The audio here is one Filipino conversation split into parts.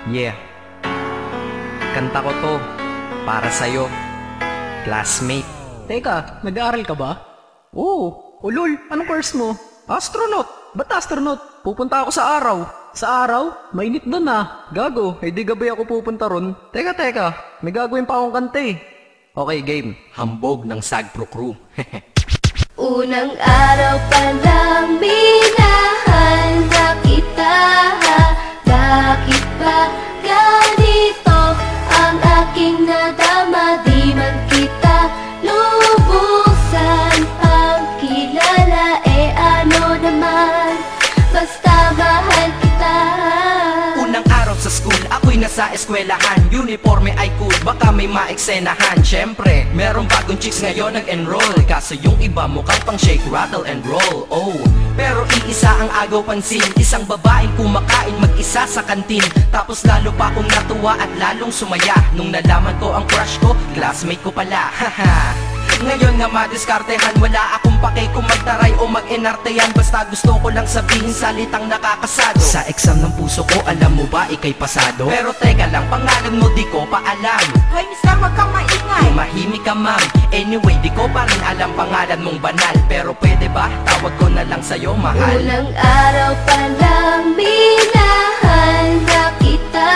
Yeah, kanta ko to para sa'yo, classmate. Teka, nag-aaral ka ba? Oo. Ulol, anong course mo? Astronaut. Ba't astronaut? Pupunta ako sa araw. Sa araw? Mainit doon ah. Gago, di gabay ako pupunta ron. Teka, may gagawin pa akong kanta eh. Okay, game. Hambog ng Sagpro Crew. Unang araw pa lang minahanda kita. Bakit ba ganito ang aking nadama? Di man kita lubusan ang kilala. Ano naman, basta mahal kita. Unang araw sa school, ako'y nasa eskwelahan. Uniforme ay cool, baka may maeksenahan. Syempre, merong bagong chicks ngayon nag-enroll. Kaso yung iba mukhang pang shake, rattle and roll. Oh, pero iisa ang agaw pansin. Isang babaeng kumakain mag-isa sa kantin. Tapos lalo pa akong natuwa at lalong sumaya nung nalaman ko ang crush ko, classmate ko pala. Haha. Ngayon nga madiskartehan, wala akong pake kung magtaray o mag-enartehan. Basta gusto ko lang sabihin salitang nakakasado. Sa exam ng puso ko, alam mo ba ikay pasado? Pero teka lang, pangalan mo di ko pa alam. Hoy mister, wag kang maingay. Tumahimik ka ma'am. Anyway, di ko pa rin alam pangalan mong banal. Pero pwede ba, tawag ko na lang sa'yo mahal. Unang araw pa lang minahanda kita.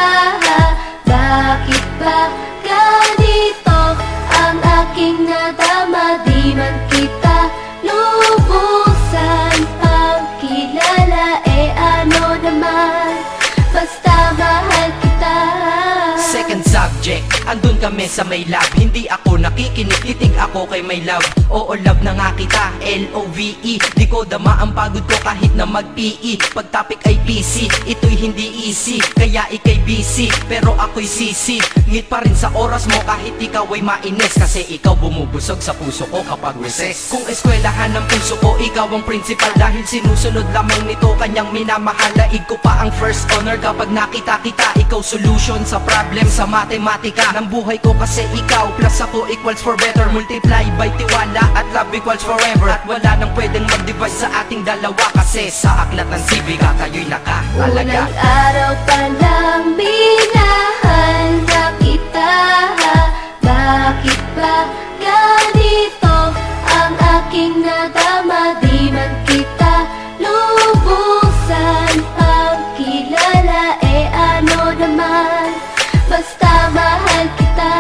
Bakit ba ganito ang aking nadama? Di man kita lubusan ang kilala. Ano naman, basta mahal kita. Second subject, andun kami sa may lab. Hindi ako nakikinig, titig ako kay may love. Oo, love na nga kita, L-O-V-E. Di ko dama ang pagod ko kahit na mag-PE. Pag topic ay PC, ito'y hindi easy. Kaya ikay busy, pero ako'y sisi. Ngit pa rin sa oras mo kahit ikaw ay mainis. Kasi ikaw bumubusog sa puso ko kapag recess. Kung eskwelahan ng puso ko, ikaw ang principal. Dahil sinusunod lamang nito kanyang minamahal. Laig ko pa ang first honor kapag nakita kita. Ikaw solution sa problem sa matematika ng buhay ko. Kasi ikaw plus ako equals for better. Multiply by tiwala at love equals forever. At wala nang pwedeng mag-divide sa ating dalawa. Kasi sa aklat ng sibika tayo'y nakahalaga. Unang araw pa lang minahanda kita. Bakit ba ganito ang aking nadama? Di man kita lubusan ang kilala. Ano naman, basta mahal kita.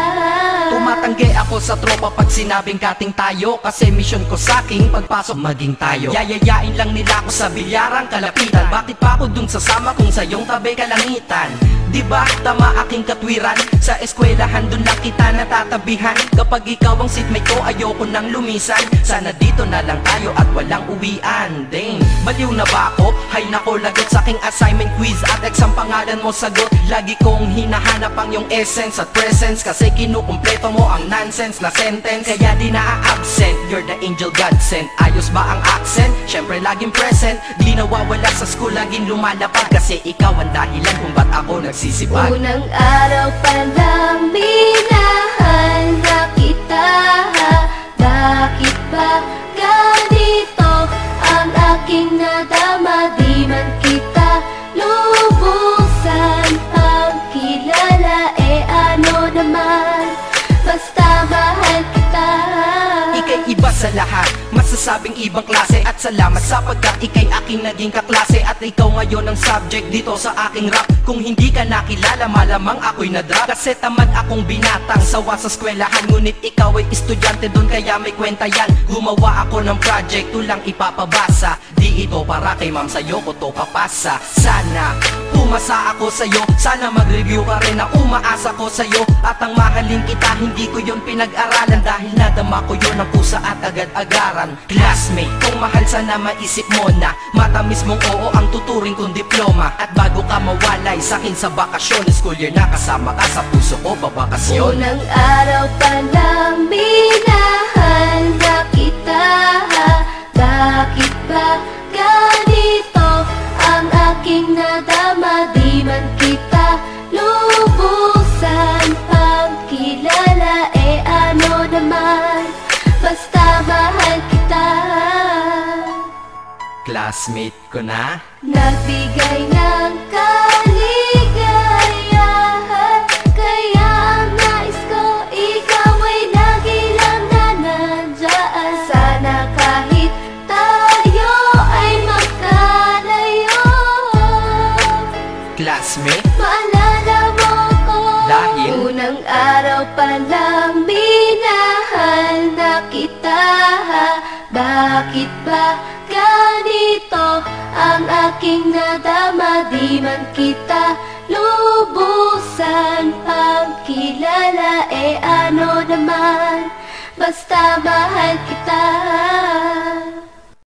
Tumatanggi ako sa tropa pag sinabing kating tayo. Kasi mission ko sa'king pagpasok maging tayo. Yayayain lang nila ako sa bilyarang kalapitan. Bakit pa ako dun sasama kung sa iyong tabi kalangitan? Diba tama aking katwiran? Sa eskwelahan dun lang kita natatabihan. Kapag ikaw ang seatmate ko, ayoko nang lumisan. Sana dito na lang tayo at walang uwian. Dang, baliw na ba ako? Hay nako, lagot sa aking assignment quiz at exam pangalan mo sagot. Lagi kong hinahanap ang iyong essence at presence. Kasi kinukumpleto mo ang nonsense na sentence. Kaya di na-absent, you're the angel God sent. Ayos ba ang accent? Syempre laging present. Di nawawala sa school, laging lumalapag. Kasi ikaw ang dahilan kung ba't ako nagsisipag. Unang araw pa lang minahanda kita. Bakit ba ganito ang aking nadama? Di man kita lubusan ang kilala. Ano naman, basta mahal kita. Ika'y iba sa lahat, masasabing ibang klase. At salamat sapagkat ika'y aking naging kaklase. At ikaw ngayon ang subject dito sa aking rap. Kung hindi ka nakilala, malamang ako'y na-drop. Kasi tamad akong binatang sawa sa eskwelahan. Ngunit ikaw ay estudyante doon, kaya may kwenta yan. Gumawa ako ng project, tulang ipapabasa. Di ito para kay ma'am, sa'yo ko to papasa. Sana pumasa ako sa'yo, sana mag-review ka rin na umaasa ko sa'yo. At ang mahalin kita, hindi ko yun pinag-aralan. Dahil nadama ko yun ang pusa at agad-agaran. Classmate, kung mahal sana maisip mo na matamis mong oo ang tuturing kong diploma. At bago ka mawalay sa'kin sa bakasyon, school year na kasama ka sa puso ko babakasyon. Unang araw pa lang minahanda kita. Bakit ba ganito ang aking nadama? Di man kita lubusan ang kilala. Ano naman, basta mahal kita. Classmate ko na. Nagbigay ng kaligaya araw pa lang minahal na kita. Bakit ba ganito ang aking nadama? Di man kita lubusan pang kilala, ano naman, basta mahal kita.